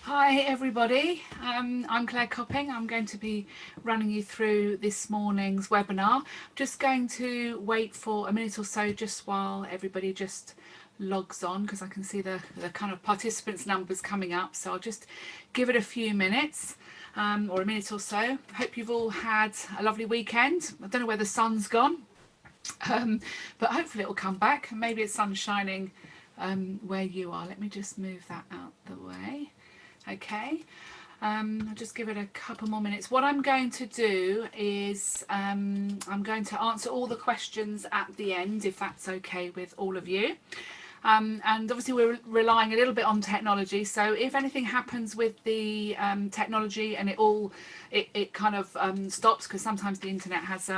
Hi everybody, I'm Claire Copping. I'm going to be running you through this morning's webinar. Just going to wait for a minute or so just while everybody just logs on, because I can see the kind of participants numbers coming up, so I'll just give it a few minutes or a minute or so. Hope you've all had a lovely weekend. I don't know where the sun's gone, but hopefully it will come back. Maybe it's sun shining where you are. Let me just move that out the way. Okay, I'll just give it a couple more minutes. What I'm going to do is I'm going to answer all the questions at the end, if that's okay with all of you. And obviously we're relying a little bit on technology, so if anything happens with the technology and it kind of stops, because sometimes the internet has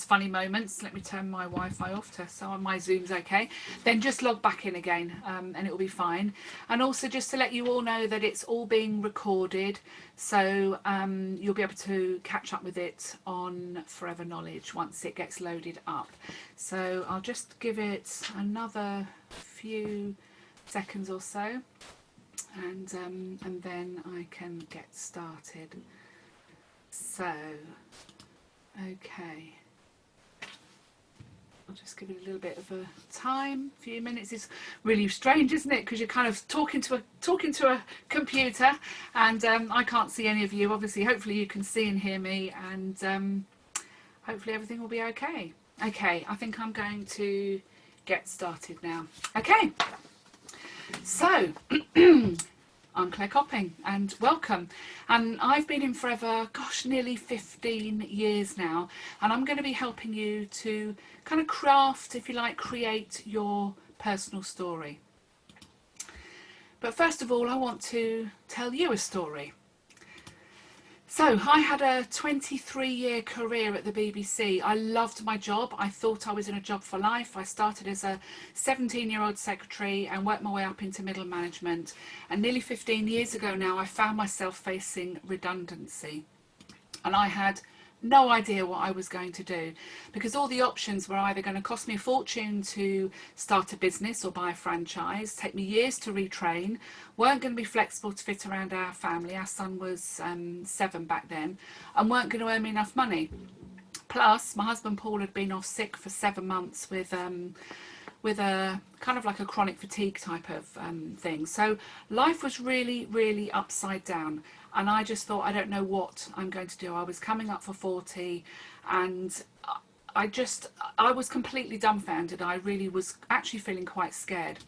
funny moments. Let me turn my Wi-Fi off so my Zoom's okay. Then just log back in again and it will be fine. And also just to let you all know that it's all being recorded, so you'll be able to catch up with it on Forever Knowledge once it gets loaded up. So I'll just give it another few seconds or so, and then I can get started. So, okay. I'll just give it a little bit of a time. A few minutes is really strange, isn't it? Because you're kind of talking to a computer, and I can't see any of you. Obviously, hopefully you can see and hear me, and hopefully everything will be okay. Okay, I think I'm going to get started now. Okay, so I'm Claire Copping and welcome. And I've been in Forever, gosh, nearly 15 years now, and I'm going to be helping you to kind of craft, if you like, create your personal story. But first of all, I want to tell you a story. So I had a 23-year career at the BBC. I loved my job. I thought I was in a job for life. I started as a 17-year-old secretary and worked my way up into middle management. And nearly 15 years ago now, I found myself facing redundancy. And I had no idea what I was going to do, because all the options were either going to cost me a fortune to start a business or buy a franchise, take me years to retrain, weren't going to be flexible to fit around our family. Our son was 7 back then, and weren't going to earn me enough money. Plus, my husband Paul had been off sick for 7 months with a kind of like a chronic fatigue type of thing. So life was really, really upside down. And I just thought, I don't know what I'm going to do. I was coming up for 40, and I was completely dumbfounded. I really was actually feeling quite scared.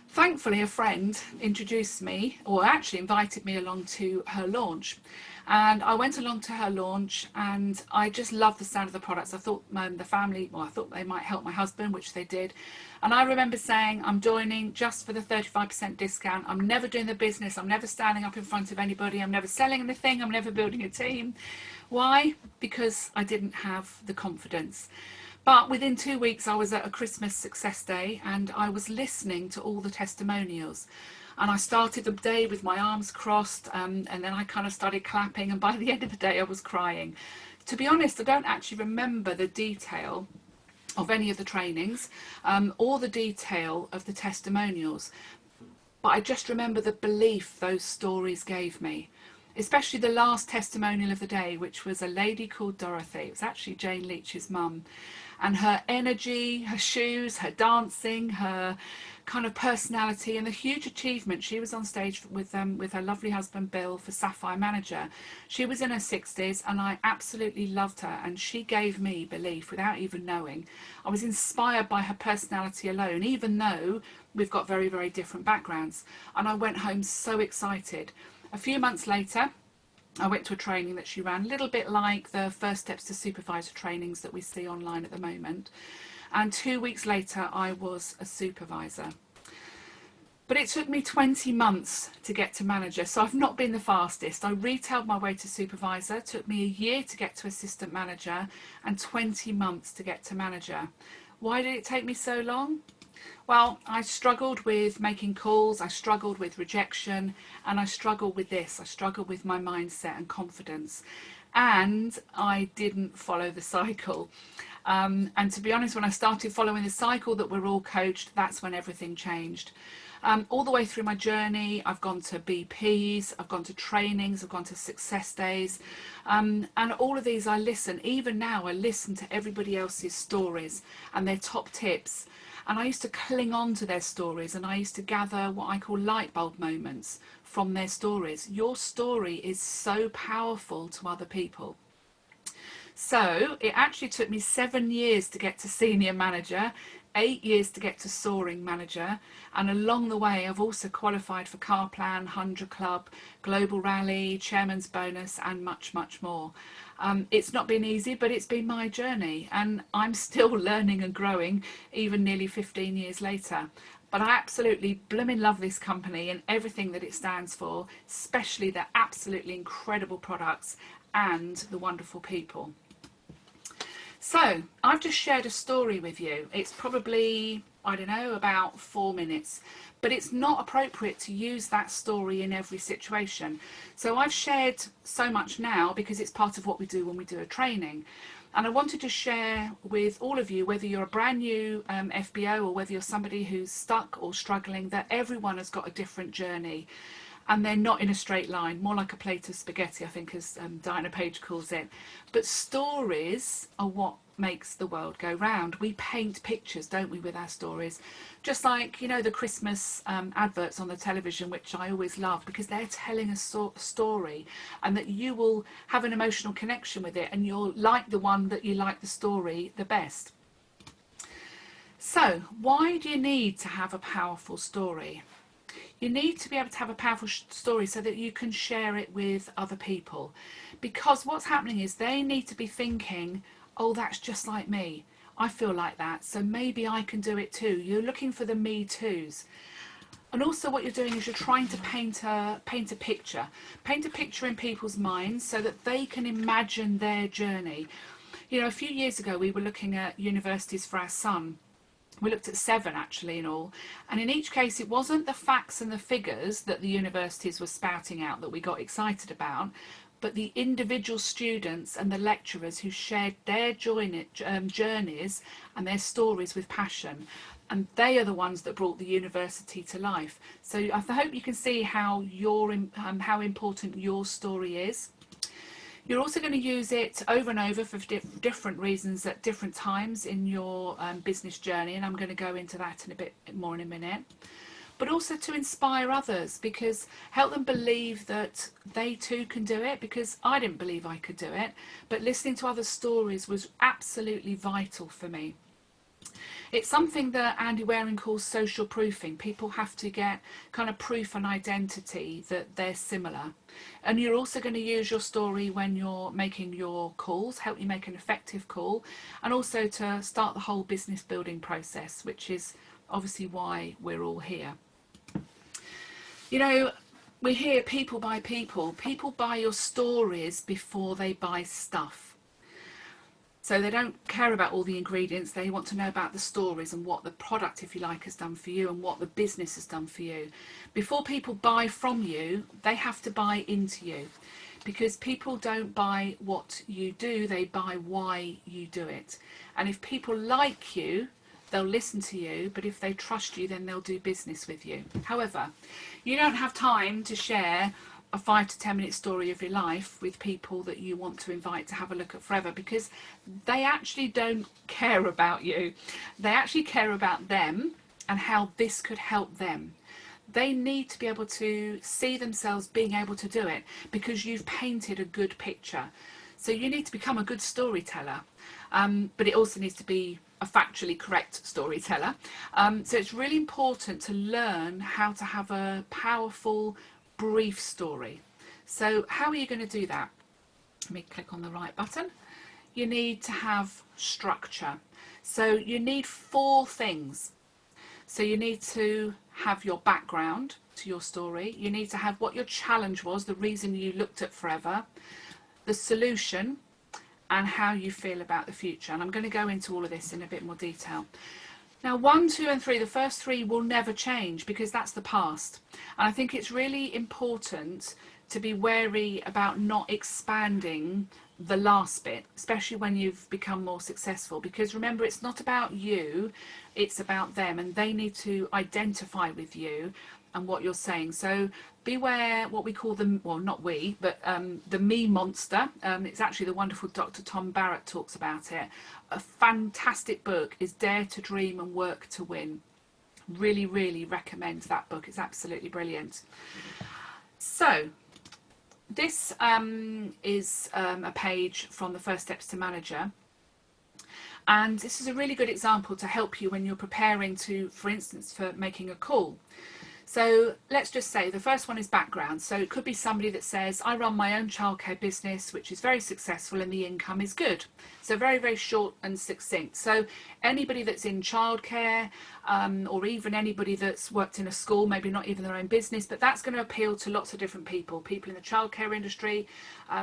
Thankfully, a friend introduced me, or actually invited me along to her launch. And I went along to her launch, and I just loved the sound of the products. I thought the family, well, I thought they might help my husband, which they did. And I remember saying, I'm joining just for the 35% discount. I'm never doing the business. I'm never standing up in front of anybody. I'm never selling anything. I'm never building a team. Why? Because I didn't have the confidence. But within 2 weeks, I was at a Christmas success day, and I was listening to all the testimonials. And I started the day with my arms crossed, and then I kind of started clapping, and by the end of the day I was crying. To be honest, I don't actually remember the detail of any of the trainings or the detail of the testimonials, but I just remember the belief those stories gave me. Especially the last testimonial of the day, which was a lady called Dorothy. It was actually Jane Leach's mum. And her energy, her shoes, her dancing, her kind of personality, and the huge achievement. She was on stage with her lovely husband Bill for Sapphire Manager. She was in her 60s, and I absolutely loved her, and she gave me belief without even knowing. I was inspired by her personality alone, even though we've got very, very different backgrounds. And I went home so excited. A few months later, I went to a training that she ran, a little bit like the First Steps to Supervisor trainings that we see online at the moment. And 2 weeks later, I was a supervisor. But it took me 20 months to get to manager, so I've not been the fastest. I retailed my way to supervisor. It took me a year to get to assistant manager and 20 months to get to manager. Why did it take me so long? Well, I struggled with making calls, I struggled with rejection, and I struggled with this. I struggled with my mindset and confidence. And I didn't follow the cycle. And to be honest, when I started following the cycle that we're all coached, that's when everything changed. all the way through my journey. I've gone to BPs, I've gone to trainings, I've gone to success days, and all of these I listen. Even now I listen to everybody else's stories and their top tips, and I used to cling on to their stories, and I used to gather what I call light bulb moments from their stories. Your story is so powerful to other people. So it actually took me 7 years to get to senior manager, 8 years to get to soaring manager, and along the way I've also qualified for Car Plan, 100 Club, Global Rally, Chairman's Bonus, and much, much more. It's not been easy, but it's been my journey, and I'm still learning and growing even nearly 15 years later. But I absolutely blooming love this company and everything that it stands for, especially the absolutely incredible products and the wonderful people. So I've just shared a story with you. It's probably, I don't know, about 4 minutes, but it's not appropriate to use that story in every situation. So I've shared so much now because it's part of what we do when we do a training. And I wanted to share with all of you, whether you're a brand new FBO or whether you're somebody who's stuck or struggling, that everyone has got a different journey. And they're not in a straight line, more like a plate of spaghetti, I think, as Diana Page calls it. But stories are what makes the world go round. We paint pictures, don't we, with our stories? Just like, you know, the Christmas adverts on the television, which I always love, because they're telling a story, and that you will have an emotional connection with it, and you'll like the one that you like the story the best. So why do you need to have a powerful story? You need to be able to have a powerful story so that you can share it with other people, because what's happening is they need to be thinking, oh, that's just like me. I feel like that, so maybe I can do it too. You're looking for the me toos. And also what you're doing is you're trying to paint a picture in people's minds so that they can imagine their journey. You know, a few years ago we were looking at universities for our son. We looked at 7 actually in all, and in each case it wasn't the facts and the figures that the universities were spouting out that we got excited about, but the individual students and the lecturers who shared their journeys and their stories with passion, and they are the ones that brought the university to life. So I hope you can see how important your story is. You're also going to use it over and over for different reasons at different times in your business journey, and I'm going to go into that in a bit more in a minute. But also to inspire others, because help them believe that they too can do it, because I didn't believe I could do it, but listening to other stories was absolutely vital for me. It's something that Andy Waring calls social proofing. People have to get kind of proof and identity that they're similar. And you're also going to use your story when you're making your calls, help you make an effective call, and also to start the whole business building process, which is obviously why we're all here. You know, we hear people buy people. People buy your stories before they buy stuff. So they don't care about all the ingredients, they want to know about the stories and what the product, if you like, has done for you and what the business has done for you. Before people buy from you, they have to buy into you, because people don't buy what you do, they buy why you do it. And if people like you, they'll listen to you, but if they trust you, then they'll do business with you. However, you don't have time to share a 5 to 10 minute story of your life with people that you want to invite to have a look at forever, because they actually don't care about you. They actually care about them and how this could help them. They need to be able to see themselves being able to do it because you've painted a good picture. So you need to become a good storyteller, but it also needs to be a factually correct storyteller. So it's really important to learn how to have a powerful, brief story. So how are you going to do that? Let me click on the right button. You need to have structure. So you need 4 things. So you need to have your background to your story. You need to have what your challenge was, the reason you looked at forever, the solution, and how you feel about the future. And I'm going to go into all of this in a bit more detail. Now 1, 2 and 3, the first 3 will never change because that's the past. And I think it's really important to be wary about not expanding the last bit, especially when you've become more successful, because remember, it's not about you, it's about them, and they need to identify with you and what you're saying. So beware what we call them, well, not we, but the me monster. It's actually the wonderful Dr. Tom Barrett talks about it. A fantastic book is Dare to Dream and Work to Win. Really, really recommend that book. It's absolutely brilliant. So this is a page from the First Steps to Manager. And this is a really good example to help you when you're preparing to, for instance, for making a call. So let's just say the first one is background. So it could be somebody that says, I run my own childcare business, which is very successful and the income is good. So very, very short and succinct. So anybody that's in childcare, or even anybody that's worked in a school, maybe not even their own business, but that's going to appeal to lots of different people in the childcare industry,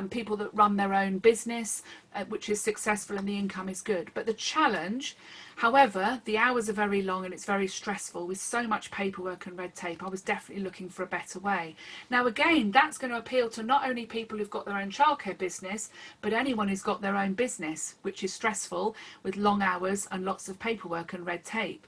people that run their own business, which is successful and the income is good. But the challenge, however, the hours are very long and it's very stressful with so much paperwork and red tape. I was definitely looking for a better way. Now, again, that's going to appeal to not only people who've got their own childcare business, but anyone who's got their own business, which is stressful with long hours and lots of paperwork and red tape.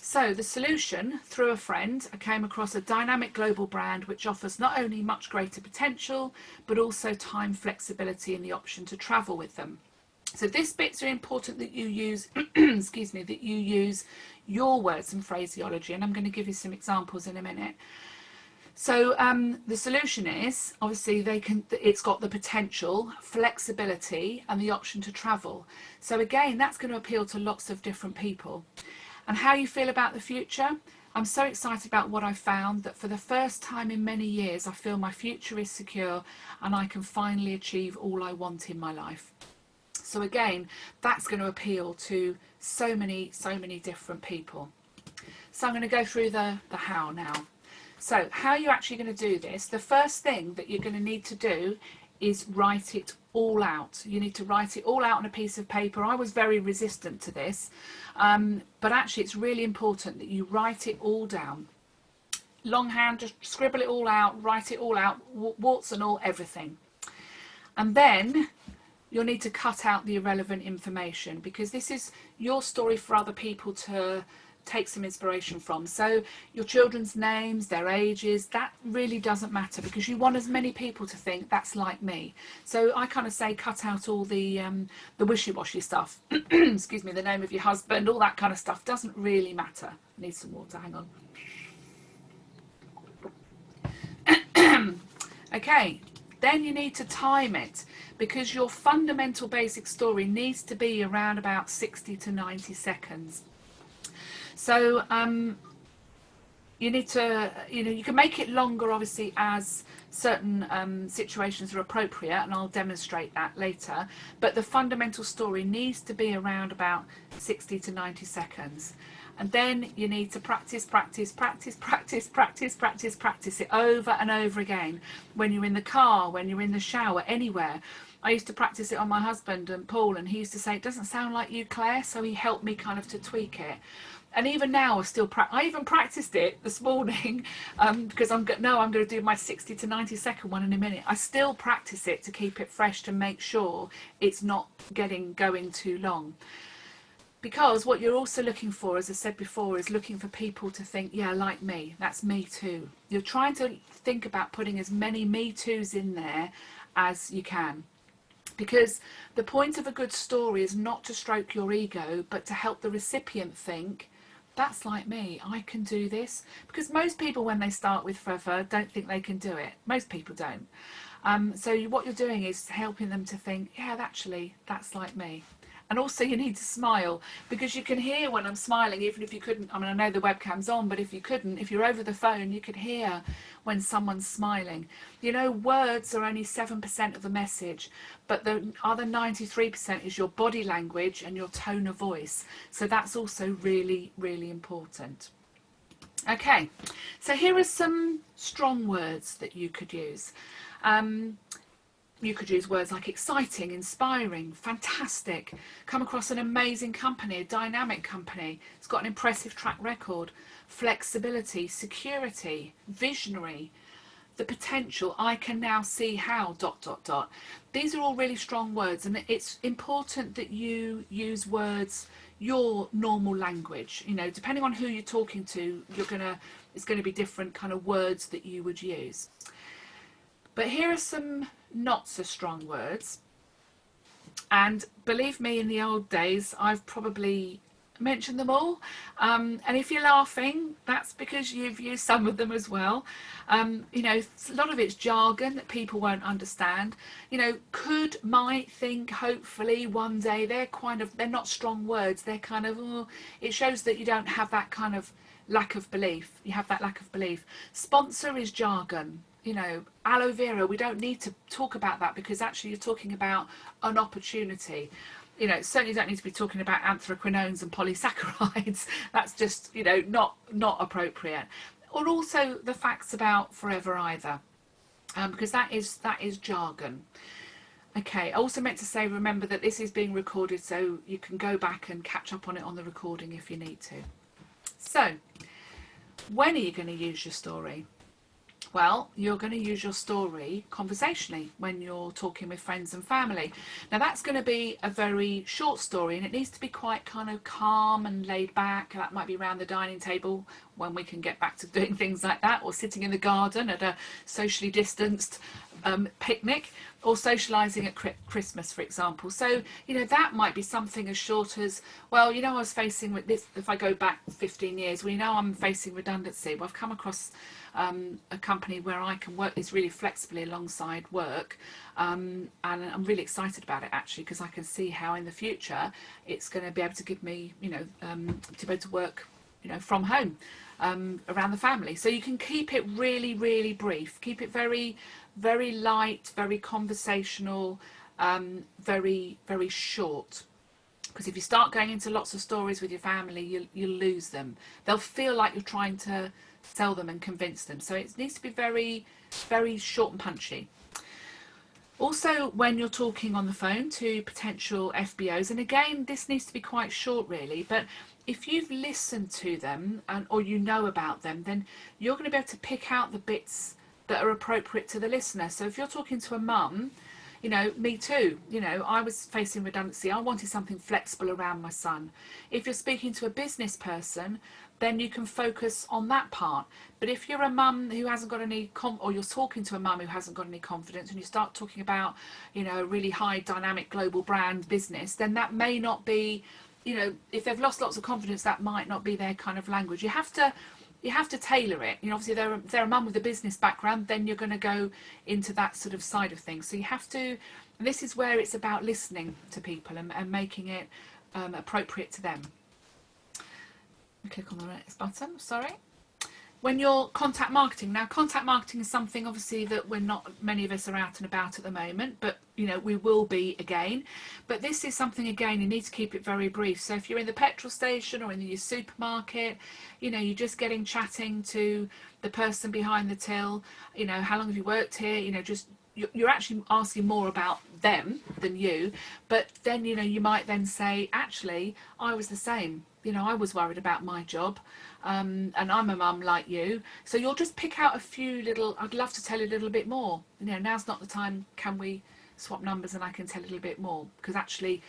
So the solution, through a friend, I came across a dynamic global brand which offers not only much greater potential, but also time flexibility and the option to travel with them. So this bit's are important that you use, excuse me, that you use your words and phraseology, and I'm going to give you some examples in a minute. So the solution is, obviously, it's got the potential, flexibility, and the option to travel. So again, that's going to appeal to lots of different people. And how you feel about the future? I'm so excited about what I found that for the first time in many years, I feel my future is secure and I can finally achieve all I want in my life. So again, that's going to appeal to so many different people. So I'm going to go through the how now. So how you're actually going to do this, the first thing that you're going to need to do is write it all out. You need to write it all out on a piece of paper. I was very resistant to this, but actually it's really important that you write it all down. Longhand, just scribble it all out, write it all out, warts and all, everything. And then you'll need to cut out the irrelevant information, because this is your story for other people to take some inspiration from. So your children's names, their ages, that really doesn't matter, because you want as many people to think that's like me. So I kind of say cut out all the wishy-washy stuff. Excuse me, the name of your husband, all that kind of stuff doesn't really matter. I need some water, hang on. Okay, then you need to time it, because your fundamental basic story needs to be around about 60 to 90 seconds. So you need to, you can make it longer, obviously, as certain situations are appropriate, and I'll demonstrate that later. But the fundamental story needs to be around about 60 to 90 seconds. And then you need to practice it over and over again. When you're in the car, when you're in the shower, anywhere. I used to practice it on my husband and Paul, and he used to say, it doesn't sound like you, Claire, so he helped me kind of to tweak it. And even now, I even practiced it this morning because I'm going to do my 60 to 90 second one in a minute. I still practice it to keep it fresh, to make sure it's not going too long. Because what you're also looking for, as I said before, is looking for people to think, yeah, like me, that's me too. You're trying to think about putting as many me toos in there as you can. Because the point of a good story is not to stroke your ego, but to help the recipient think, that's like me, I can do this. Because most people, when they start with Forever, don't think they can do it. Most people don't. So what you're doing is helping them to think, yeah, actually, that's like me. And also you need to smile, because you can hear when I'm smiling, even if you couldn't. I mean, I know the webcam's on, but if you couldn't, if you're over the phone, you could hear when someone's smiling. Words are only 7% of the message, but the other 93% is your body language and your tone of voice. So that's also really, really important. Okay, so here are some strong words that you could use. You could use words like exciting, inspiring, fantastic, come across an amazing company, a dynamic company, it's got an impressive track record, flexibility, security, visionary, the potential, I can now see how, dot, dot, dot. These are all really strong words, and it's important that you use words, your normal language. You know, depending on who you're talking to, it's going to be different kind of words that you would use. But here are some not so strong words. And believe me, in the old days, I've probably mentioned them all. And if you're laughing, that's because you've used some of them as well. You know, a lot of it's jargon that people won't understand. You know, could, might, think, hopefully, one day, they're not strong words. They're kind of, it shows that you don't have that kind of lack of belief. You have that lack of belief. Sponsor is jargon. You know, aloe vera, we don't need to talk about that because actually you're talking about an opportunity. You know, certainly don't need to be talking about anthraquinones and polysaccharides. That's just, you know, not appropriate. Or also the facts about forever either, because that is jargon. Okay, I also meant to say, remember that this is being recorded, so you can go back and catch up on it on the recording if you need to. So, when are you going to use your story? Well, you're going to use your story conversationally when you're talking with friends and family. Now, that's going to be a very short story, and it needs to be quite kind of calm and laid back. That might be around the dining table when we can get back to doing things like that, or sitting in the garden at a socially distanced picnic, or socialising at Christmas, for example. So, you know, that might be something as short as, well, you know, I was facing with this, if I go back 15 years, we know I'm facing redundancy. Well, I've come across a company where I can work this really flexibly alongside work, and I'm really excited about it actually, because I can see how in the future it's going to be able to give me, you know, to be able to work, you know, from home around the family. So you can keep it really, really brief, keep it very, very light, very conversational, very, very short. Because if you start going into lots of stories with your family, you'll lose them. They'll feel like you're trying to sell them and convince them. So it needs to be very, very short and punchy. Also, when you're talking on the phone to potential FBOs, and again, this needs to be quite short really, but if you've listened to them or you know about them, then you're going to be able to pick out the bits that are appropriate to the listener. So if you're talking to a mum, you know, me too, you know, I was facing redundancy. I wanted something flexible around my son. If you're speaking to a business person, then you can focus on that part. But if you're a mum who hasn't got any, or you're talking to a mum who hasn't got any confidence, and you start talking about, you know, a really high dynamic global brand business, then that may not be, you know, if they've lost lots of confidence, that might not be their kind of language. You have to tailor it. You know, obviously they're a mum with a business background, then you're going to go into that sort of side of things. So you have to, this is where it's about listening to people and making it appropriate to them. Click on the next button, sorry. When you're contact marketing, now contact marketing is something obviously that many of us are out and about at the moment, but you know, we will be again. But this is something, again, you need to keep it very brief. So if you're in the petrol station or in your supermarket, you know, you're just chatting to the person behind the till, you know, how long have you worked here, you know, just you're actually asking more about them than you. But then, you know, you might then say, actually, I was the same. You know, I was worried about my job, and I'm a mum like you. So you'll just pick out a few little, I'd love to tell you a little bit more. You know, now's not the time, can we swap numbers and I can tell a little bit more? Because actually,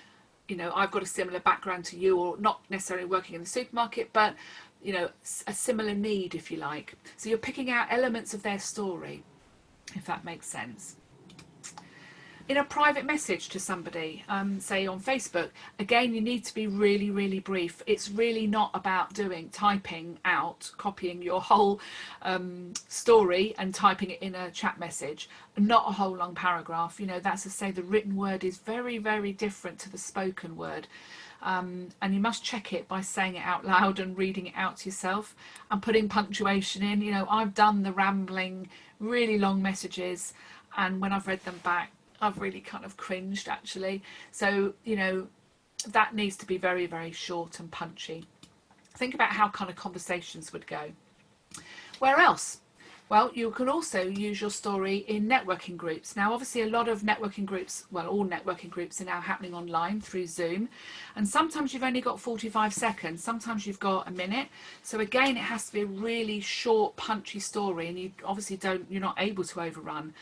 you know, I've got a similar background to you, or not necessarily working in the supermarket, but, you know, a similar need, if you like. So you're picking out elements of their story, if that makes sense. In a private message to somebody, say on Facebook, again, you need to be really, really brief. It's really not about typing out, copying your whole story and typing it in a chat message, not a whole long paragraph. You know, that's to say the written word is very, very different to the spoken word. And you must check it by saying it out loud and reading it out to yourself and putting punctuation in. You know, I've done the rambling, really long messages, and when I've read them back, I've really kind of cringed actually. So, you know, that needs to be very, very short and punchy. Think about how kind of conversations would go. Where else? Well, you can also use your story in networking groups. Now, obviously, a lot of networking groups, well, all networking groups are now happening online through Zoom. And sometimes you've only got 45 seconds, sometimes you've got a minute. So again, it has to be a really short, punchy story, and you obviously you're not able to overrun.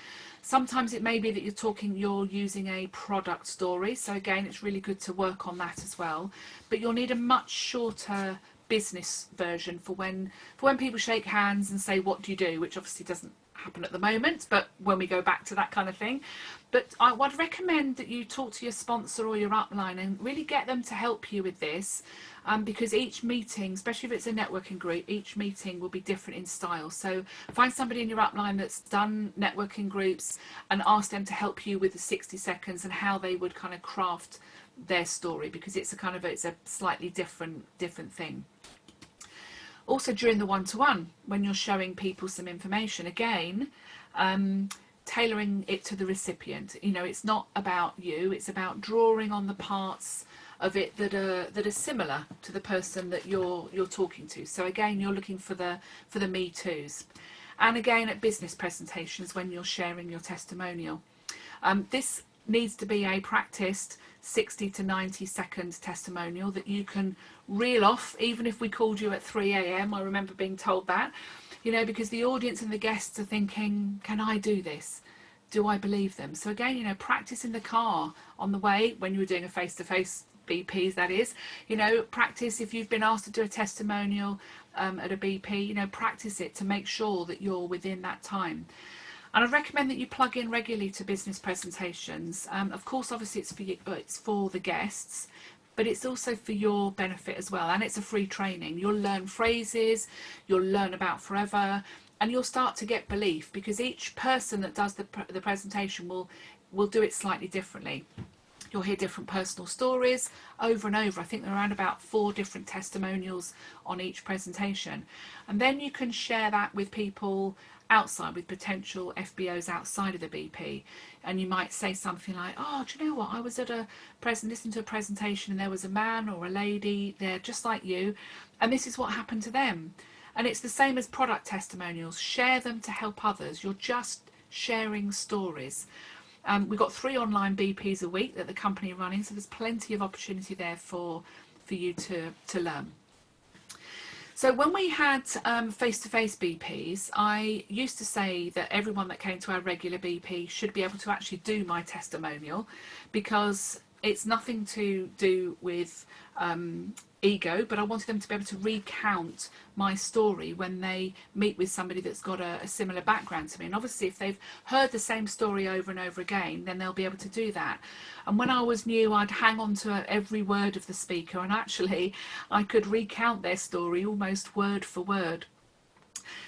Sometimes it may be that you're using a product story. So again, it's really good to work on that as well. But you'll need a much shorter business version for when people shake hands and say, what do you do, which obviously doesn't happen at the moment, but when we go back to that kind of thing. But I would recommend that you talk to your sponsor or your upline and really get them to help you with this, because each meeting, especially if it's a networking group, each meeting will be different in style. So find somebody in your upline that's done networking groups and ask them to help you with the 60 seconds and how they would kind of craft their story, because it's a slightly different thing. Also, during the one-to-one, when you're showing people some information, again, tailoring it to the recipient. You know, it's not about you, it's about drawing on the parts of it that are similar to the person that you're talking to. So again, you're looking for the me toos. And again, at business presentations, when you're sharing your testimonial, this needs to be a practiced 60 to 90 second testimonial that you can reel off, even if we called you at 3 a.m. I remember being told that, you know, because the audience and the guests are thinking, can I do this? Do I believe them? So again, you know, practice in the car on the way when you were doing a face-to-face BPs, that is, you know, practice if you've been asked to do a testimonial at a BP, you know, practice it to make sure that you're within that time. And I recommend that you plug in regularly to business presentations. Of course, obviously it's for the guests, but it's also for your benefit as well. And it's a free training. You'll learn phrases, you'll learn about forever, and you'll start to get belief, because each person that does the presentation will do it slightly differently. You'll hear different personal stories over and over. I think there are around about 4 different testimonials on each presentation. And then you can share that with people outside, with potential FBOs outside of the BP. And you might say something like, oh, do you know what? I was at listening to a presentation and there was a man or a lady there just like you. And this is what happened to them. And it's the same as product testimonials. Share them to help others. You're just sharing stories. We've got 3 online BPs a week that the company are running, so there's plenty of opportunity there for you to learn. So when we had face-to-face BPs, I used to say that everyone that came to our regular BP should be able to actually do my testimonial, because it's nothing to do with ego, but I wanted them to be able to recount my story when they meet with somebody that's got a similar background to me. And obviously if they've heard the same story over and over again, then they'll be able to do that. And when I was new, I'd hang on to every word of the speaker, and actually I could recount their story almost word for word.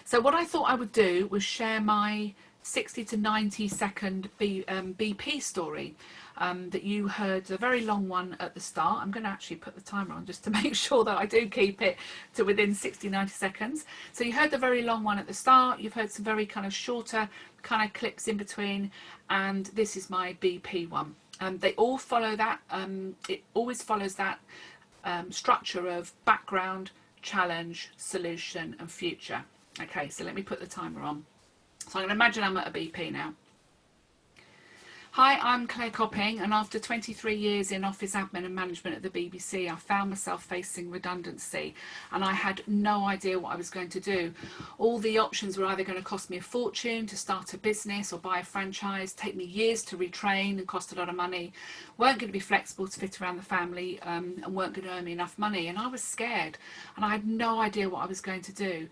So what I thought I would do was share my 60 to 90 second BP story that you heard, the very long one at the start. I'm going to actually put the timer on just to make sure that I do keep it to within 60-90 seconds. So you heard the very long one at the start, you've heard some very kind of shorter kind of clips in between, and this is my BP one. They all follow that, it always follows that structure of background, challenge, solution and future. Okay, so let me put the timer on. So I'm going to imagine I'm at a BP now. Hi, I'm Claire Copping, and after 23 years in office admin and management at the BBC, I found myself facing redundancy, and I had no idea what I was going to do. All the options were either going to cost me a fortune to start a business or buy a franchise, take me years to retrain and cost a lot of money, weren't going to be flexible to fit around the family, and weren't going to earn me enough money. And I was scared, and I had no idea what I was going to do.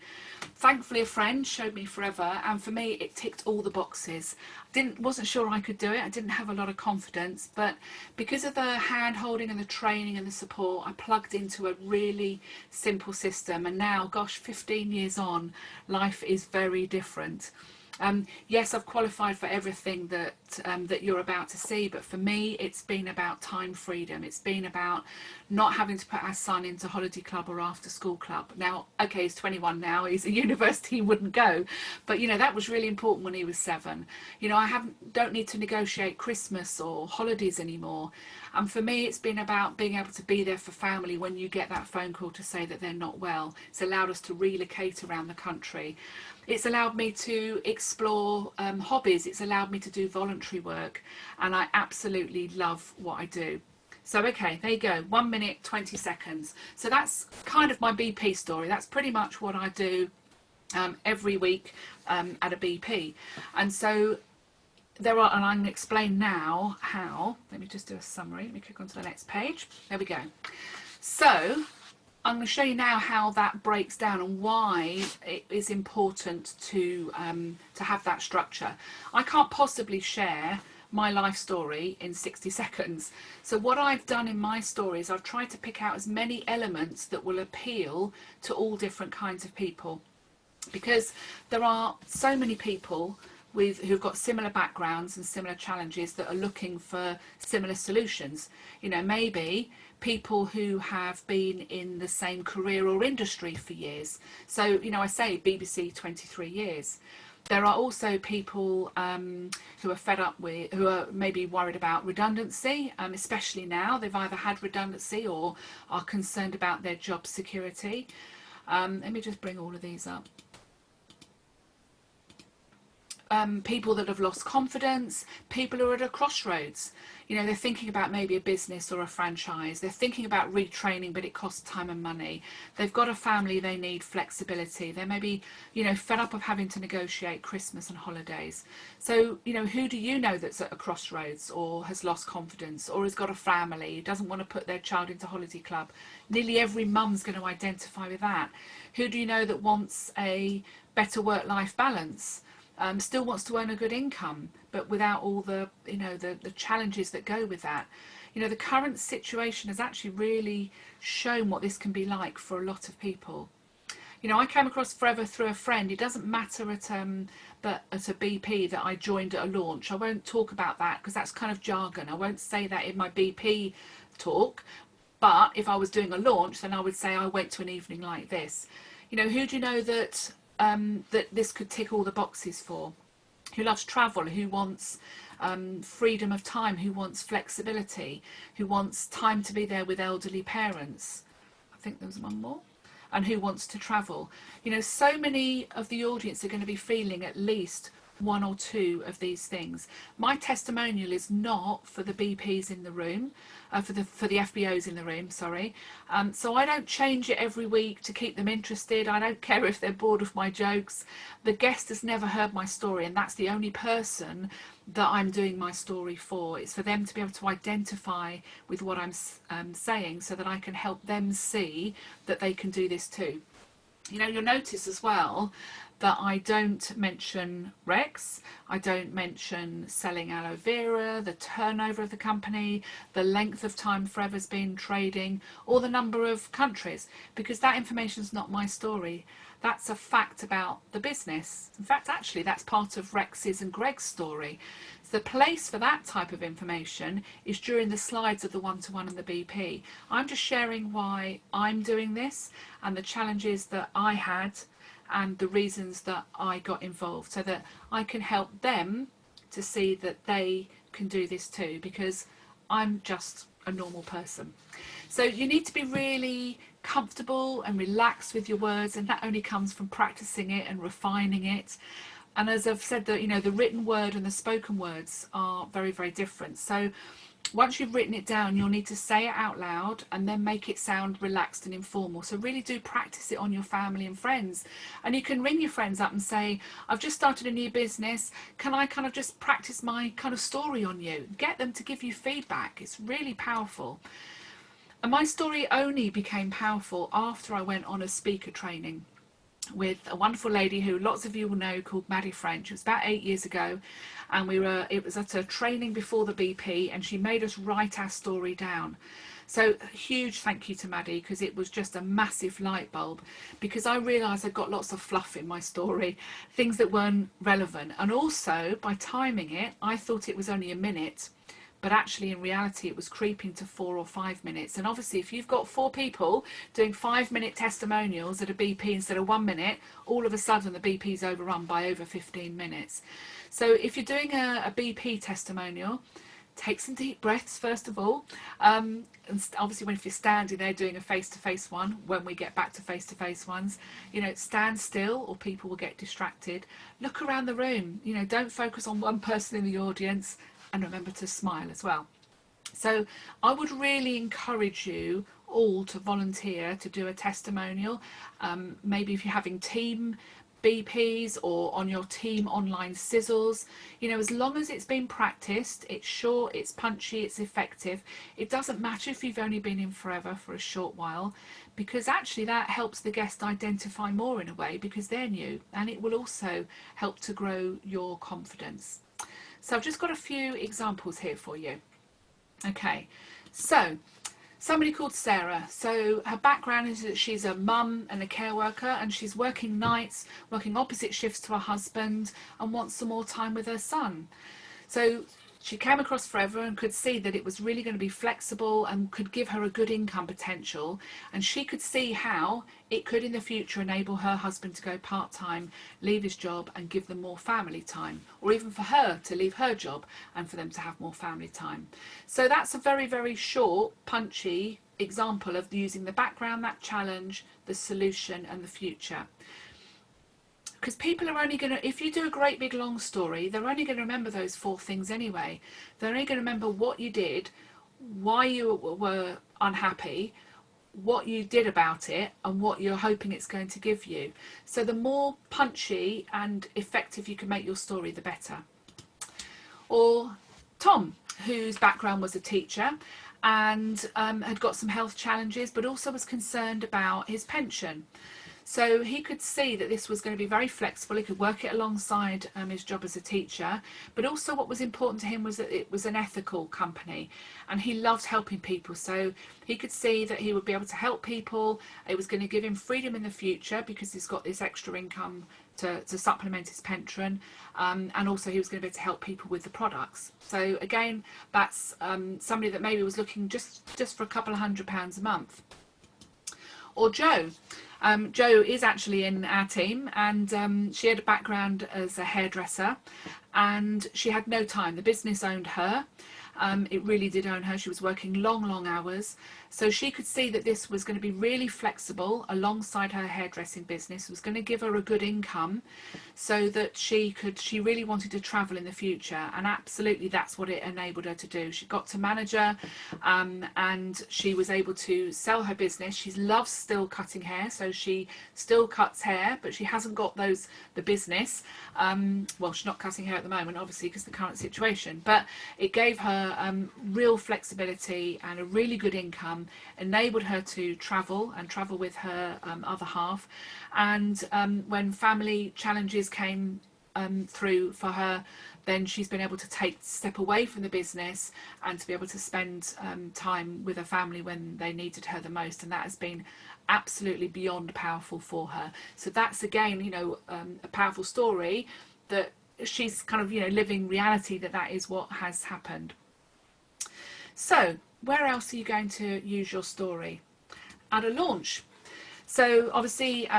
Thankfully, a friend showed me Forever, and for me, it ticked all the boxes. Wasn't sure I could do it. I didn't have a lot of confidence, but because of the hand holding and the training and the support, I plugged into a really simple system, and now, gosh, 15 years on, life is very different. Yes, I've qualified for everything that you're about to see, but for me it's been about time freedom. It's been about not having to put our son into holiday club or after school club. Now, okay, he's 21 now, he's at university, he wouldn't go, but you know, that was really important when he was 7. You know, I don't need to negotiate Christmas or holidays anymore. And for me, it's been about being able to be there for family when you get that phone call to say that they're not well. It's allowed us to relocate around the country. It's allowed me to explore hobbies. It's allowed me to do voluntary work, and I absolutely love what I do. So, okay, there you go, 1 minute, 20 seconds. So that's kind of my BP story. That's pretty much what I do every week at a BP. And so there are, and I'm going to explain now how. Let me just do a summary. Let me click onto the next page. There we go. So I'm going to show you now how that breaks down and why it is important to have that structure. I can't possibly share my life story in 60 seconds. So what I've done in my story is I've tried to pick out as many elements that will appeal to all different kinds of people, because there are so many people who've got similar backgrounds and similar challenges that are looking for similar solutions. You know, maybe people who have been in the same career or industry for years. So, you know, I say BBC 23 years. There are also people who are fed up with, who are maybe worried about redundancy, especially now. They've either had redundancy or are concerned about their job security. Let me just bring all of these up. People that have lost confidence, people who are at a crossroads. You know, they're thinking about maybe a business or a franchise. They're thinking about retraining, but it costs time and money. They've got a family, they need flexibility. They may be, you know, fed up of having to negotiate Christmas and holidays. So, you know, who do you know that's at a crossroads or has lost confidence or has got a family, doesn't want to put their child into holiday club? Nearly every mum's going to identify with that. Who do you know that wants a better work-life balance? Still wants to earn a good income, but without all the, you know, the challenges that go with that. You know, the current situation has actually really shown what this can be like for a lot of people. You know, I came across Forever through a friend. It doesn't matter at a BP that I joined at a launch. I won't talk about that because that's kind of jargon. I won't say that in my BP talk, but if I was doing a launch, then I would say I went to an evening like this. You know, who do you know that that this could tick all the boxes for? Who loves travel, who wants freedom of time, who wants flexibility, who wants time to be there with elderly parents. I think there was one more. And who wants to travel. You know, so many of the audience are going to be feeling at least one or two of these things. My testimonial is not for the BPs in the room, for the FBOs in the room, sorry. So I don't change it every week to keep them interested. I don't care if they're bored of my jokes. The guest has never heard my story, and that's the only person that I'm doing my story for. It's for them to be able to identify with what I'm saying, so that I can help them see that they can do this too. You know, you'll notice as well that I don't mention Rex, I don't mention selling aloe vera, the turnover of the company, the length of time Forever's been trading, or the number of countries, because that information is not my story. That's a fact about the business. In fact, actually, that's part of Rex's and Greg's story. So the place for that type of information is during the slides of the one-to-one and the BP. I'm just sharing why I'm doing this and the challenges that I had and the reasons that I got involved, so that I can help them to see that they can do this too, because I'm just a normal person. So you need to be really comfortable and relaxed with your words, and that only comes from practicing it and refining it. And as I've said, that, you know, the written word and the spoken words are very, very different. So once you've written it down, you'll need to say it out loud and then make it sound relaxed and informal. So really do practice it on your family and friends. And you can ring your friends up and say, I've just started a new business. Can I kind of just practice my kind of story on you? Get them to give you feedback. It's really powerful. And my story only became powerful after I went on a speaker training with a wonderful lady who lots of you will know, called Maddie French. It was about 8 years ago, and it was at a training before the BP, and she made us write our story down. So huge thank you to Maddie, because it was just a massive light bulb, because I realised I got lots of fluff in my story, things that weren't relevant. And also, by timing it, I thought it was only a minute, but actually in reality it was creeping to 4 or 5 minutes. And obviously if you've got 4 people doing 5-minute testimonials at a BP instead of 1 minute, all of a sudden the BP is overrun by over 15 minutes. So if you're doing a BP testimonial, take some deep breaths first of all. And obviously if you're standing there doing a face-to-face one, when we get back to face-to-face ones, you know, stand still or people will get distracted. Look around the room, you know, don't focus on one person in the audience, and remember to smile as well. So I would really encourage you all to volunteer to do a testimonial. Maybe if you're having team BPs or on your team online sizzles, you know, as long as it's been practiced, it's short, it's punchy, it's effective. It doesn't matter if you've only been in forever, for a short while, because actually that helps the guest identify more in a way because they're new, and it will also help to grow your confidence. So I've just got a few examples here for you. Okay, so somebody called Sarah. So her background is that she's a mum and a care worker, and she's working nights, working opposite shifts to her husband, and wants some more time with her son. So she came across Forever and could see that it was really going to be flexible and could give her a good income potential, and she could see how it could in the future enable her husband to go part-time, leave his job and give them more family time, or even for her to leave her job and for them to have more family time. So that's a very, very short, punchy example of using the background, that challenge, the solution and the future. Because people are only going to, if you do a great big long story, they're only going to remember those 4 things anyway. They're only going to remember what you did, why you were unhappy, what you did about it, and what you're hoping it's going to give you. So the more punchy and effective you can make your story, the better. Or Tom, whose background was a teacher and had got some health challenges, but also was concerned about his pension. So he could see that this was going to be very flexible. He could work it alongside his job as a teacher, but also what was important to him was that it was an ethical company, and he loved helping people. So he could see that he would be able to help people. It was going to give him freedom in the future because he's got this extra income to supplement his pension, and also he was going to be able to help people with the products. So again, that's somebody that maybe was looking just for a couple of £100 a month. Or Jo. Jo is actually in our team, and she had a background as a hairdresser, and she had no time. The business owned her. It really did own her. She was working long hours. So she could see that this was going to be really flexible alongside her hairdressing business. It was going to give her a good income so that she really wanted to travel in the future. And absolutely that's what it enabled her to do. She got to manager, and she was able to sell her business. She loves still cutting hair, so she still cuts hair, but she hasn't got the business. Well, she's not cutting hair at the moment, obviously, because of the current situation, but it gave her real flexibility and a really good income, enabled her to travel with her other half, and when family challenges came through for her, then she's been able to step away from the business and to be able to spend time with her family when they needed her the most, and that has been absolutely beyond powerful for her. So that's again, you know, a powerful story that she's kind of, you know, living reality that is what has happened. So where else are you going to use your story? At a launch. So obviously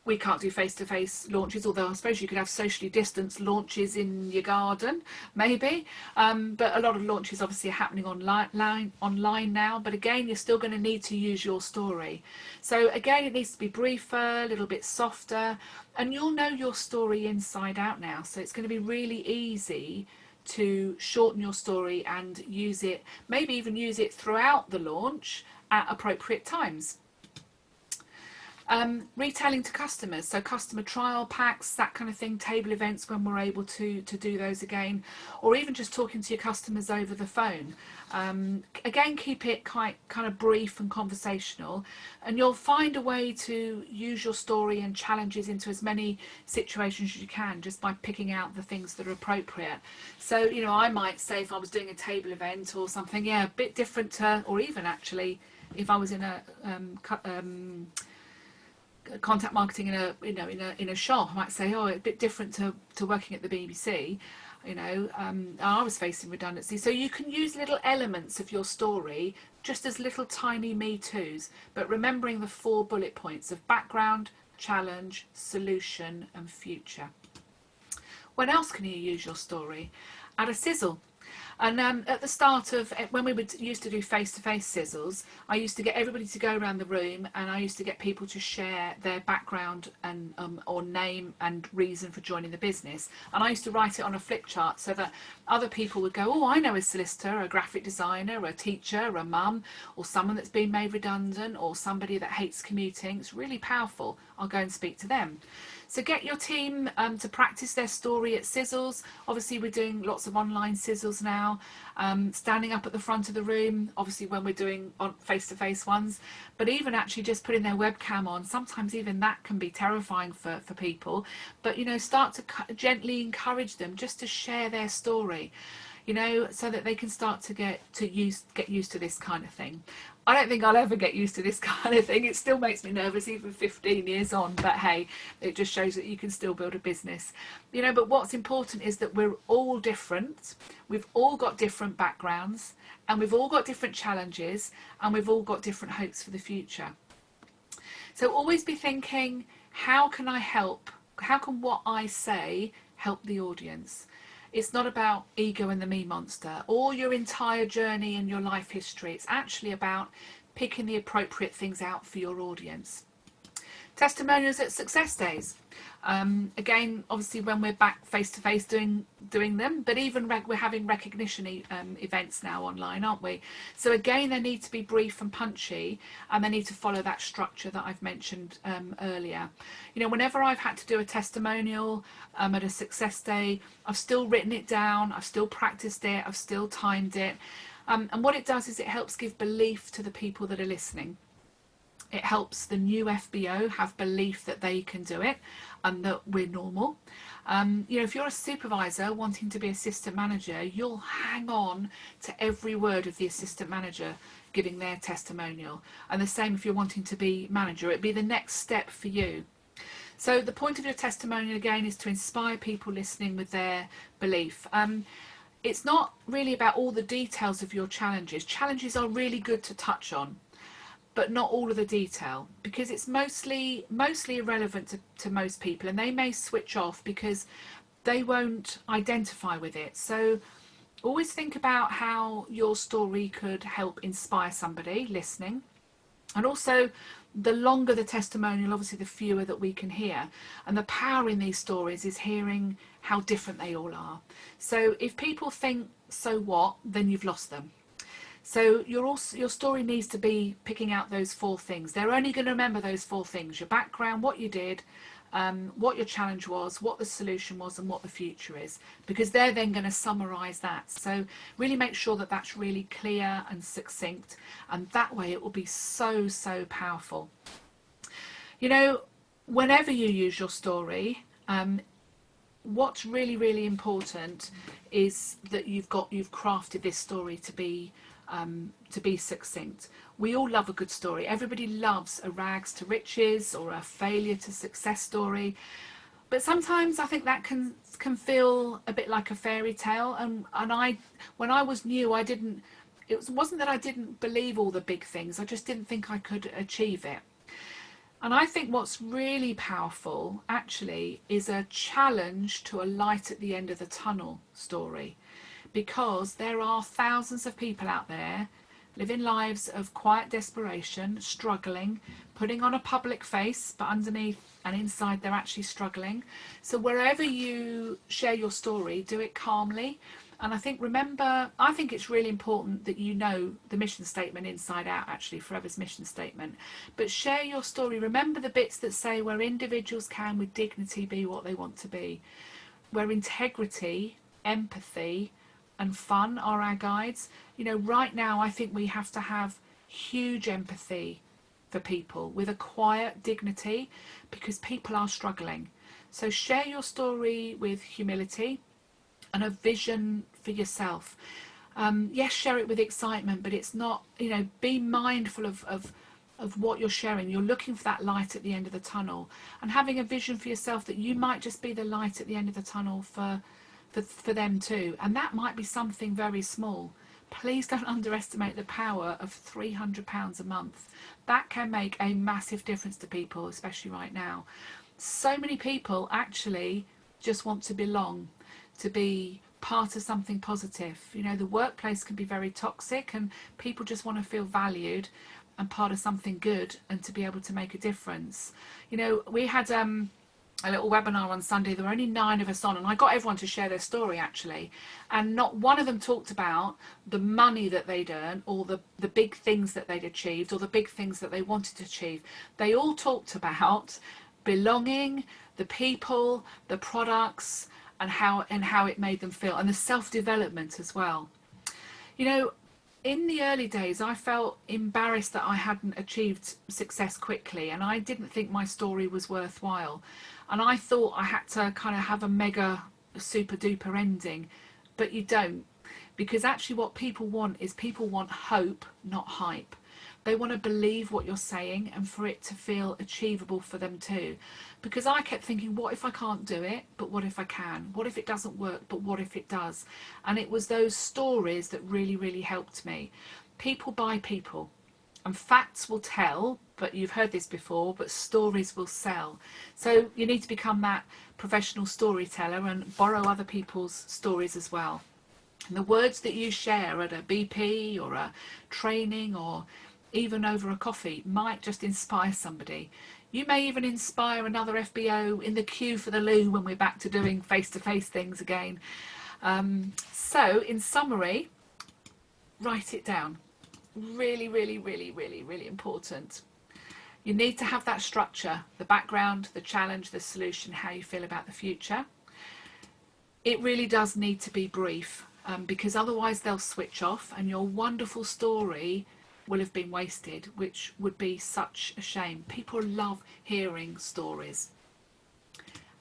we can't do face-to-face launches, although I suppose you could have socially distanced launches in your garden, maybe. But a lot of launches obviously are happening online now. But again, you're still going to need to use your story. So again, it needs to be briefer, a little bit softer, and you'll know your story inside out now. So it's going to be really easy to shorten your story and use it, maybe even use it throughout the launch at appropriate times. Retailing to customers, so customer trial packs, that kind of thing, table events when we're able to do those again, or even just talking to your customers over the phone. Again, keep it kind of brief and conversational, and you'll find a way to use your story and challenges into as many situations as you can just by picking out the things that are appropriate. So, you know, I might say if I was doing a table event or something, yeah, a bit different to, or even actually if I was in a contact marketing in a shop, I might say, oh, it's a bit different to working at the BBC. You know, I was facing redundancy. So you can use little elements of your story just as little tiny me toos, but remembering the 4 bullet points of background, challenge, solution and future. When else can you use your story? Add a sizzle. And at the start of when we would used to do face-to-face sizzles, I used to get everybody to go around the room, and I used to get people to share their background and or name and reason for joining the business. And I used to write it on a flip chart so that other people would go, oh, I know a solicitor, a graphic designer, a teacher, a mum, or someone that's been made redundant, or somebody that hates commuting. It's really powerful. I'll go and speak to them. So get your team to practice their story at sizzles. Obviously, we're doing lots of online sizzles now, standing up at the front of the room, obviously when we're doing on face-to-face ones, but even actually just putting their webcam on, sometimes even that can be terrifying for people. But, you know, start to gently encourage them just to share their story, you know, so that they can start to get used to this kind of thing. I don't think I'll ever get used to this kind of thing. It still makes me nervous even 15 years on, but hey, it just shows that you can still build a business, you know. But what's important is that we're all different. We've all got different backgrounds, and we've all got different challenges, and we've all got different hopes for the future. So always be thinking, how can I help? How can what I say help the audience? It's not about ego and the me monster or your entire journey and your life history. It's actually about picking the appropriate things out for your audience. Testimonials at success days. Again, obviously when we're back face to face doing them, but even we're having recognition events now online, aren't we? So again, they need to be brief and punchy, and they need to follow that structure that I've mentioned earlier. You know, whenever I've had to do a testimonial at a success day, I've still written it down, I've still practiced it, I've still timed it, and what it does is it helps give belief to the people that are listening. It helps the new FBO have belief that they can do it and that we're normal. You know, if you're a supervisor wanting to be assistant manager, you'll hang on to every word of the assistant manager giving their testimonial. And the same if you're wanting to be manager, it'd be the next step for you. So the point of your testimonial again is to inspire people listening with their belief. It's not really about all the details of your challenges. Challenges are really good to touch on, but not all of the detail, because it's mostly irrelevant to most people, and they may switch off because they won't identify with it. So always think about how your story could help inspire somebody listening. And also, the longer the testimonial, obviously the fewer that we can hear. And the power in these stories is hearing how different they all are. So if people think, so what, then you've lost them. So your story needs to be picking out those 4 things. They're only going to remember those 4 things: your background, what you did, what your challenge was, what the solution was, and what the future is, because they're then going to summarize that. So really make sure that that's really clear and succinct, and that way it will be so powerful. You know, whenever you use your story, what's really important is that you've crafted this story to be succinct. We all love a good story. Everybody loves a rags to riches or a failure to success story, but sometimes I think that can feel a bit like a fairy tale. And when I was new, it wasn't that I didn't believe all the big things, I just didn't think I could achieve it. And I think what's really powerful actually is a challenge to a light at the end of the tunnel story, because there are thousands of people out there living lives of quiet desperation, struggling, putting on a public face, but underneath and inside they're actually struggling. So wherever you share your story, do it calmly. And I think it's really important that you know the mission statement inside out, actually, Forever's mission statement. But share your story. Remember the bits that say where individuals can with dignity be what they want to be, where integrity, empathy, and fun are our guides. You know, right now I think we have to have huge empathy for people with a quiet dignity, because people are struggling. So share your story with humility and a vision for yourself. Yes, share it with excitement, but it's not, you know, be mindful of what you're sharing. You're looking for that light at the end of the tunnel, and having a vision for yourself that you might just be the light at the end of the tunnel for them too. And that might be something very small. Please don't underestimate the power of £300 a month. That can make a massive difference to people, especially right now. So many people actually just want to belong, to be part of something positive. You know, the workplace can be very toxic and people just want to feel valued and part of something good and to be able to make a difference. You know, we had a little webinar on Sunday. There were only 9 of us on, and I got everyone to share their story actually, and not one of them talked about the money that they'd earned or the big things that they'd achieved or the big things that they wanted to achieve. They all talked about belonging, the people, the products, and how it made them feel, and the self-development as well. You know, in the early days, I felt embarrassed that I hadn't achieved success quickly, and I didn't think my story was worthwhile. And I thought I had to kind of have a mega super duper ending, but you don't. Because actually what people want is people want hope, not hype. They want to believe what you're saying and for it to feel achievable for them too. Because I kept thinking, what if I can't do it? But what if I can? What if it doesn't work? But what if it does? And it was those stories that really, really helped me. People buy people. And facts will tell, but you've heard this before, but stories will sell. So you need to become that professional storyteller and borrow other people's stories as well. And the words that you share at a BP or a training or even over a coffee might just inspire somebody. You may even inspire another FBO in the queue for the loo when we're back to doing face-to-face things again. So in summary, write it down. Really, really, really, really, really important. You need to have that structure, the background, the challenge, the solution, how you feel about the future. It really does need to be brief, because otherwise they'll switch off and your wonderful story will have been wasted, which would be such a shame. People love hearing stories.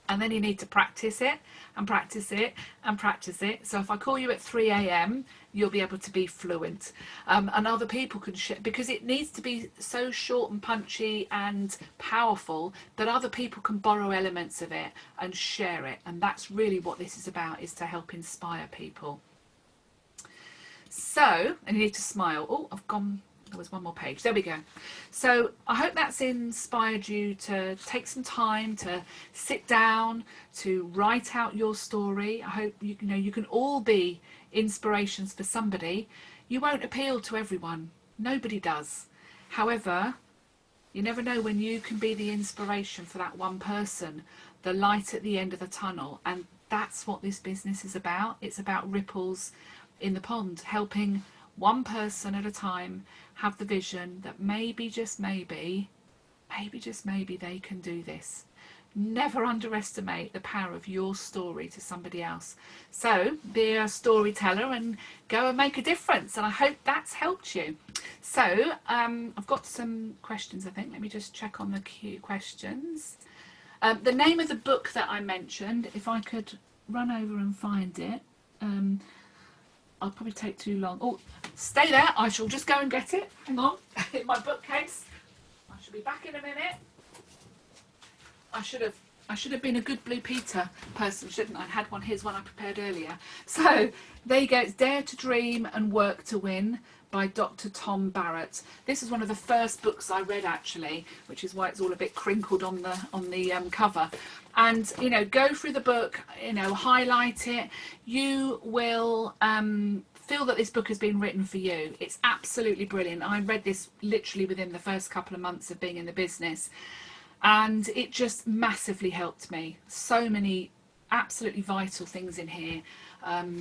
And then you need to practice it and practice it and practice it. So if I call you at 3 a.m, you'll be able to be fluent. And other people can share, because it needs to be so short and punchy and powerful that other people can borrow elements of it and share it. And that's really what this is about, is to help inspire people. So, and you need to smile. Oh, there was one more page. There we go. So I hope that's inspired you to take some time to sit down, to write out your story. I hope you know you can all be inspirations for somebody. You won't appeal to everyone. Nobody does. However, you never know when you can be the inspiration for that one person, the light at the end of the tunnel. And that's what this business is about. It's about ripples in the pond, helping one person at a time have the vision that maybe, just maybe they can do this. Never underestimate the power of your story to somebody else. So be a storyteller and go and make a difference. And I hope that's helped you. So I've got some questions, I think. Let me just check on the queue questions. The name of the book that I mentioned, if I could run over and find it. I'll probably take too long. Oh, stay there. I shall just go and get it. Hang on. In my bookcase. I shall be back in a minute. I should have been a good Blue Peter person, shouldn't I? I had here's one I prepared earlier. So there you go. It's Dare to Dream and Work to Win by Dr. Tom Barrett. This is one of the first books I read actually, which is why it's all a bit crinkled on the cover. And you know, go through the book, you know, highlight it. You will feel that this book has been written for you. It's absolutely brilliant. I read this literally within the first couple of months of being in the business, and it just massively helped me. So many absolutely vital things in here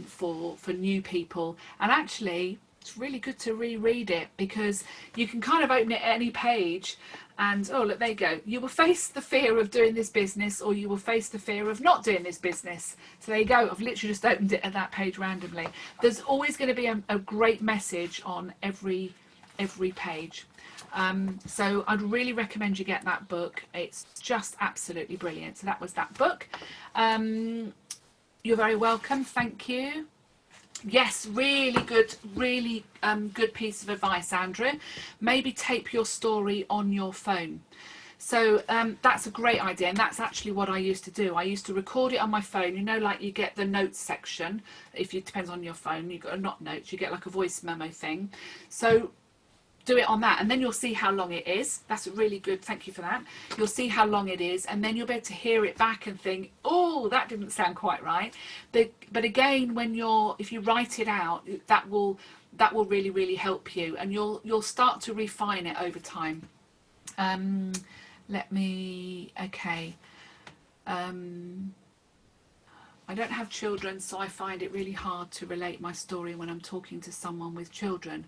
for new people. And actually, it's really good to reread it, because you can kind of open it at any page and, oh, look, there you go. You will face the fear of doing this business, or you will face the fear of not doing this business. So there you go. I've literally just opened it at that page randomly. There's always going to be a great message on every page. So I'd really recommend you get that book. It's just absolutely brilliant. So that was that book. You're very welcome. Thank you. Yes, really good piece of advice, Andrew. Maybe tape your story on your phone. So that's a great idea, and that's actually what I used to do. I used to record it on my phone. You know, like you get the notes section. If it depends on your phone, you got not notes, you get like a voice memo thing. So do it on that, and then you'll see how long it is. That's really good, thank you for that. You'll see how long it is, and then you'll be able to hear it back and think, oh, that didn't sound quite right. But again, if you write it out, that will really help you, and you'll start to refine it over time. I don't have children, so I find it really hard to relate my story when I'm talking to someone with children.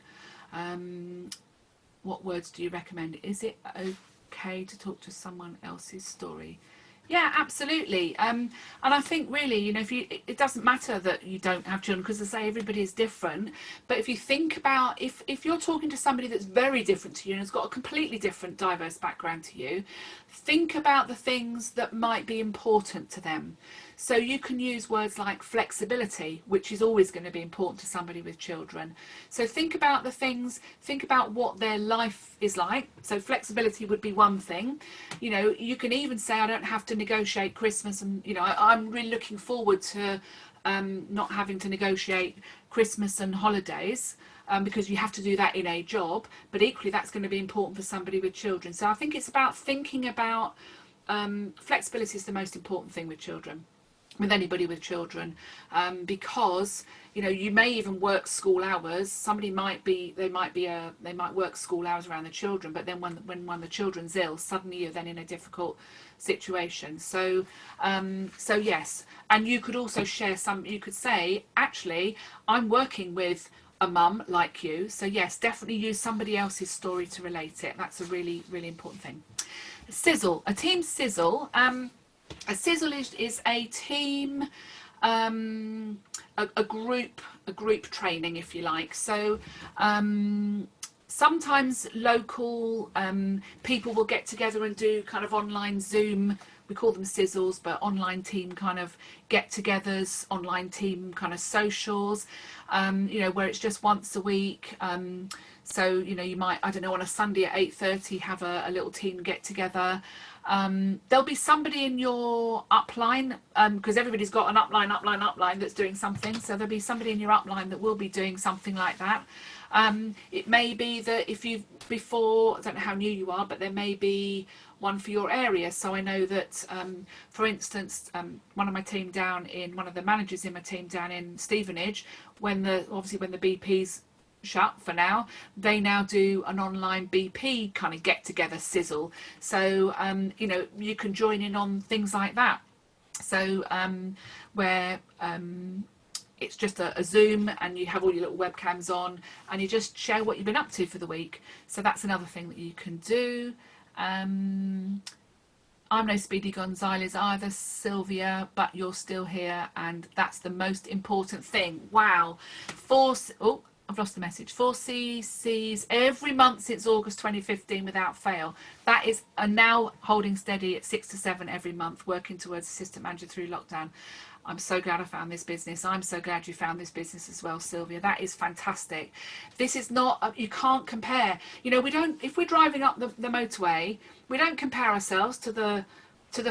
What words do you recommend? Is it okay to talk to someone else's story? Yeah, absolutely. And I think really, you know, it doesn't matter that you don't have children, because I say everybody is different. But if you think about, if you're talking to somebody that's very different to you and has got a completely different, diverse background to you, think about the things that might be important to them. So you can use words like flexibility, which is always going to be important to somebody with children. So think about the things, think about what their life is like. So flexibility would be one thing. You know, you can even say, I don't have to negotiate Christmas, and, you know, I'm really looking forward to not having to negotiate Christmas and holidays. Because you have to do that in a job, but equally that's going to be important for somebody with children. So I think it's about thinking about flexibility is the most important thing with children, with anybody with children, because, you know, you may even work school hours. Somebody they might work school hours around the children, but then when the children's ill, suddenly you're then in a difficult situation. So yes, and you could also share you could say, actually, I'm working with a mum like you, so yes, definitely use somebody else's story to relate it. That's a really important thing. Sizzle, a team sizzle. A sizzle is a team, a group training, if you like. So sometimes local people will get together and do kind of online Zoom. We call them sizzles, but online team kind of get-togethers, online team kind of socials, you know, where it's just once a week. So, you know, you might, I don't know, on a Sunday at 8:30 have a little team get-together. There'll be somebody in your upline, because everybody's got an upline that's doing something. So there'll be somebody in your upline that will be doing something like that. It may be that if you've before, I don't know how new you are, but there may be one for your area. So I know that, for instance, one of the managers in my team down in Stevenage, obviously when the BP's shut for now, they now do an online BP kind of get together sizzle. So you know, you can join in on things like that. So where it's just a Zoom, and you have all your little webcams on, and you just share what you've been up to for the week. So that's another thing that you can do. I'm no Speedy Gonzalez either, Sylvia, but you're still here, and that's the most important thing. Wow. I've lost the message. 4 CCs every month since August 2015 without fail. That is now holding steady at 6 to 7 every month, working towards assistant manager through lockdown. I'm so glad I found this business. I'm so glad you found this business as well, Sylvia. That is fantastic. This is not, you can't compare. You know, if we're driving up the motorway, we don't compare ourselves to the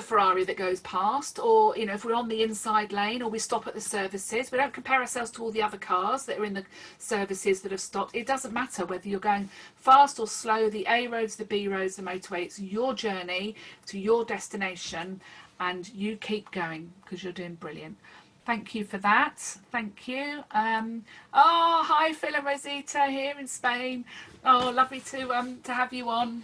Ferrari that goes past, or, you know, if we're on the inside lane or we stop at the services, we don't compare ourselves to all the other cars that are in the services that have stopped. It doesn't matter whether you're going fast or slow, the A roads, the B roads, the motorway, it's your journey to your destination, and you keep going because you're doing brilliant. Thank you for that. Thank you. Oh, hi, Phil and Rosita here in Spain. Oh, lovely to have you on.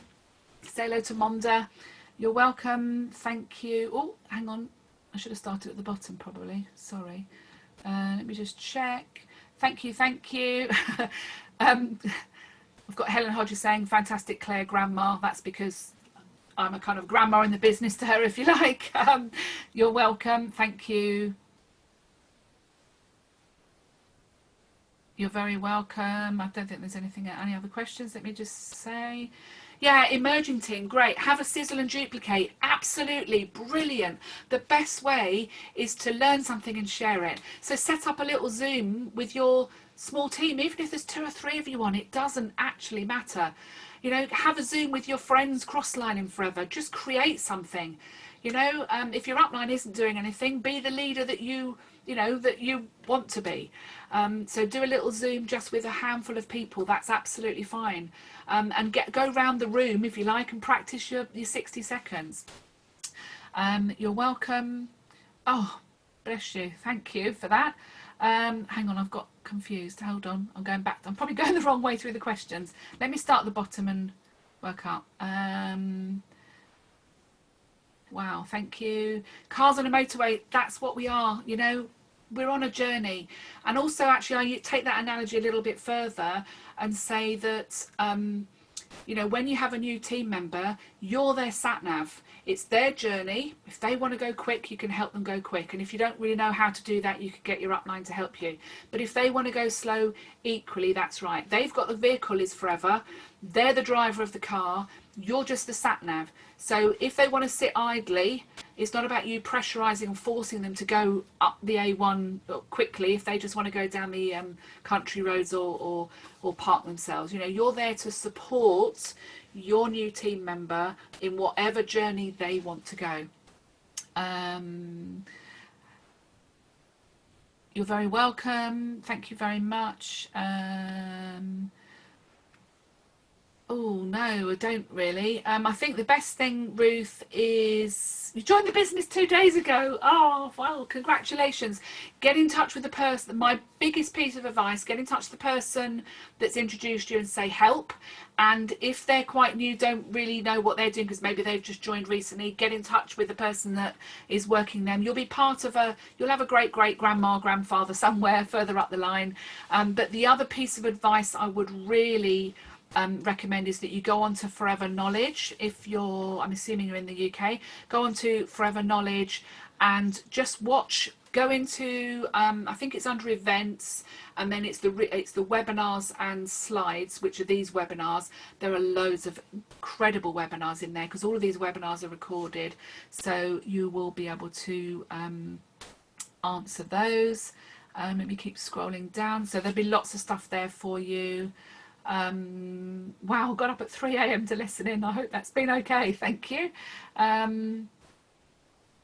Say hello to Monda. You're welcome. Thank you. Oh, hang on. I should have started at the bottom probably. Sorry. Let me just check. Thank you. Thank you. I've got Helen Hodges saying, fantastic, Claire, grandma. That's because I'm a kind of grandma in the business to her, if you like. You're welcome. Thank you. You're very welcome. I don't think there's any other questions. Let me just say. Yeah, emerging team, great. Have a sizzle and duplicate. Absolutely brilliant. The best way is to learn something and share it. So set up a little Zoom with your small team, even if there's 2 or 3 of you on, it doesn't actually matter. You know, have a Zoom with your friends cross-lining forever. Just create something. You know, if your upline isn't doing anything, be the leader that you you know, that you want to be. So do a little Zoom just with a handful of people. That's absolutely fine. And go around the room if you like and practice your 60 seconds. You're welcome. Oh, bless you. Thank you for that. Hang on, I've got confused. Hold on. I'm going back. I'm probably going the wrong way through the questions. Let me start at the bottom and work up. Wow, thank you. Cars on a motorway, that's what we are, you know, we're on a journey. And also, actually, I take that analogy a little bit further and say that, you know, when you have a new team member, you're their sat nav. It's their journey. If they want to go quick, you can help them go quick. And if you don't really know how to do that, you could get your upline to help you. But if they want to go slow, equally, that's right. They've got the vehicle is forever. They're the driver of the car. You're just the sat nav. So if they want to sit idly, it's not about you pressurizing and forcing them to go up the A1 quickly. If they just want to go down the country roads or park themselves, you know, you're there to support your new team member in whatever journey they want to go. You're very welcome. Thank you very much. Oh, no, I don't really. I think the best thing, Ruth, is you joined the business 2 days ago. Oh, well, congratulations. Get in touch with the person. My biggest piece of advice, get in touch with the person that's introduced you and say help. And if they're quite new, don't really know what they're doing because maybe they've just joined recently, get in touch with the person that is working them. You'll be part of you'll have a great grandma, grandfather somewhere further up the line. But the other piece of advice I would really recommend is that you go on to Forever Knowledge. If you're, I'm assuming you're in the UK, go on to Forever Knowledge and just watch. Go into I think it's under events, and then it's the webinars and slides, which are these webinars. There are loads of incredible webinars in there because all of these webinars are recorded, so you will be able to answer those. Let me keep scrolling down. So there'll be lots of stuff there for you. Wow, got up at 3 a.m. to listen in. I hope that's been okay. Thank you.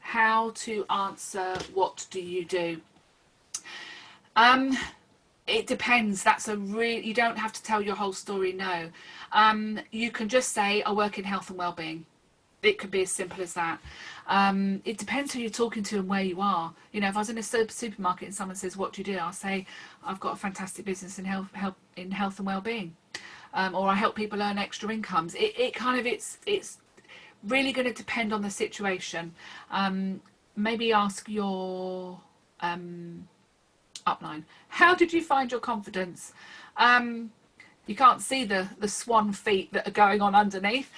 How to answer what do you do? It depends. That's you don't have to tell your whole story, no. You can just say I work in health and well-being. It could be as simple as that. It depends who you're talking to and where you are. You know, if I was in a supermarket and someone says, what do you do? I'll say, I've got a fantastic business in health and well-being. Or I help people earn extra incomes. It's really going to depend on the situation. Maybe ask your upline, how did you find your confidence? You can't see the swan feet that are going on underneath.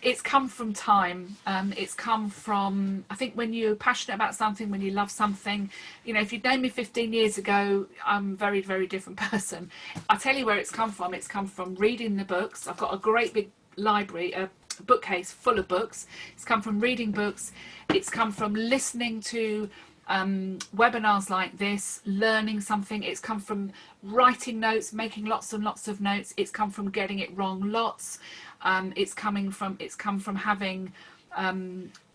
It's come from time. It's come from, I think, when you're passionate about something, when you love something. You know, if you'd known me 15 years ago, I'm a very, very different person. I'll tell you where it's come from. It's come from reading the books. I've got a great big library, a bookcase full of books. It's come from reading books. It's come from listening to webinars like this, learning something. It's come from writing notes, making lots and lots of notes. It's come from getting it wrong lots. It's come from having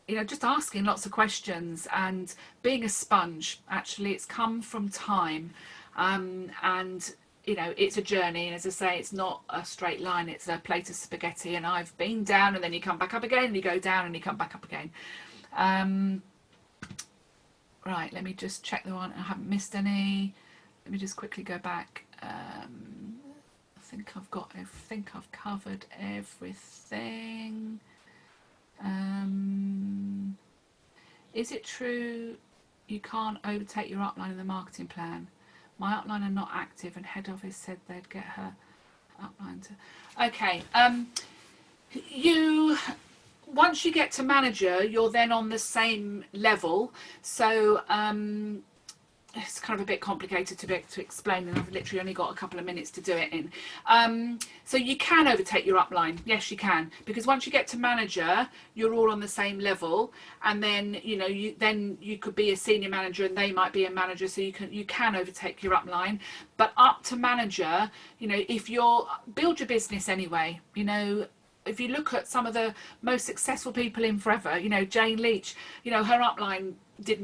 you know, just asking lots of questions and being a sponge. Actually, it's come from time. And you know, it's a journey, and as I say, it's not a straight line. It's a plate of spaghetti, and I've been down and then you come back up again, and you go down and you come back up again. Right, let me just check the one. I haven't missed any. Let me just quickly go back. I think I've covered everything. Is it true you can't overtake your upline in the marketing plan? My upline are not active, and head office said they'd get her upline to. Okay. Once you get to manager, you're then on the same level. So it's kind of a bit complicated to explain, and I've literally only got a couple of minutes to do it in. So you can overtake your upline. Yes, you can, because once you get to manager, you're all on the same level, and then you could be a senior manager and they might be a manager, so you can overtake your upline. But up to manager, if you're build your business anyway, if you look at some of the most successful people in Forever, you know, Jane Leach, you know, her upline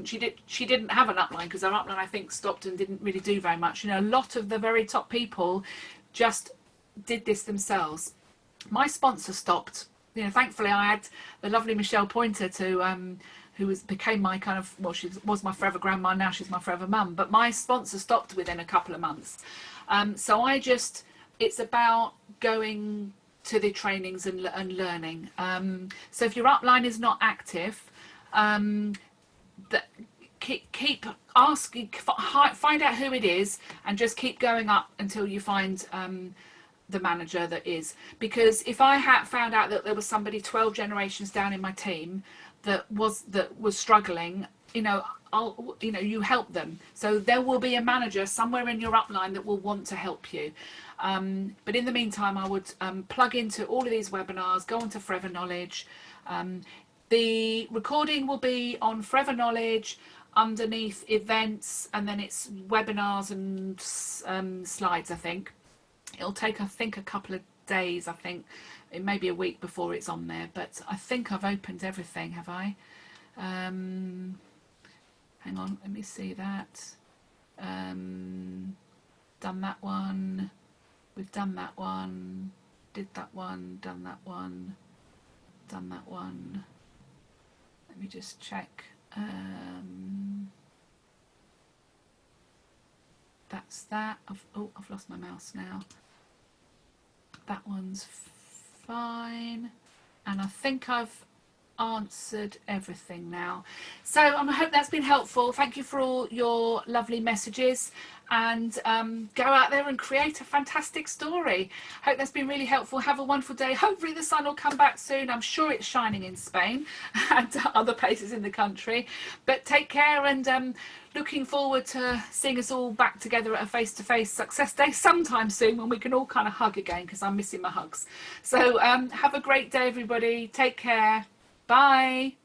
she didn't have an upline, because her upline, I think, stopped and didn't really do very much. You know, a lot of the very top people just did this themselves. My sponsor stopped. You know, thankfully I had the lovely Michelle Pointer to who became my kind of, well, she was my forever grandma, now she's my forever mum, but my sponsor stopped within a couple of months. So it's about going to the trainings and learning. So if your upline is not active, keep asking, find out who it is, and just keep going up until you find the manager that is. Because if I had found out that there was somebody 12 generations down in my team that was struggling, you know, you help them. So there will be a manager somewhere in your upline that will want to help you. But in the meantime, I would plug into all of these webinars, go onto Forever Knowledge. The recording will be on Forever Knowledge underneath events, and then it's webinars and slides, I think. It'll take, I think, a couple of days. I think it may be a week before it's on there, but I think I've opened everything, have I? Hang on, let me see that. Done that one. We've done that one. Did that one. Done that one. Done that one. Let me just check. That's that. I've lost my mouse now. That one's fine. And I think I've answered everything now. So I hope that's been helpful. Thank you for all your lovely messages, and go out there and create a fantastic story. Hope that's been really helpful. Have a wonderful day. Hopefully the sun will come back soon. I'm sure it's shining in Spain and other places in the country, but take care, and looking forward to seeing us all back together at a face-to-face success day sometime soon, when we can all kind of hug again, because I'm missing my hugs. So have a great day, everybody. Take care. Bye.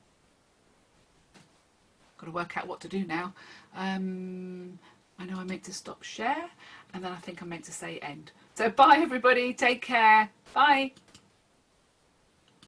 Got to work out what to do now. I know I meant to stop share, and then I think I meant to say end. So bye, everybody. Take care. Bye.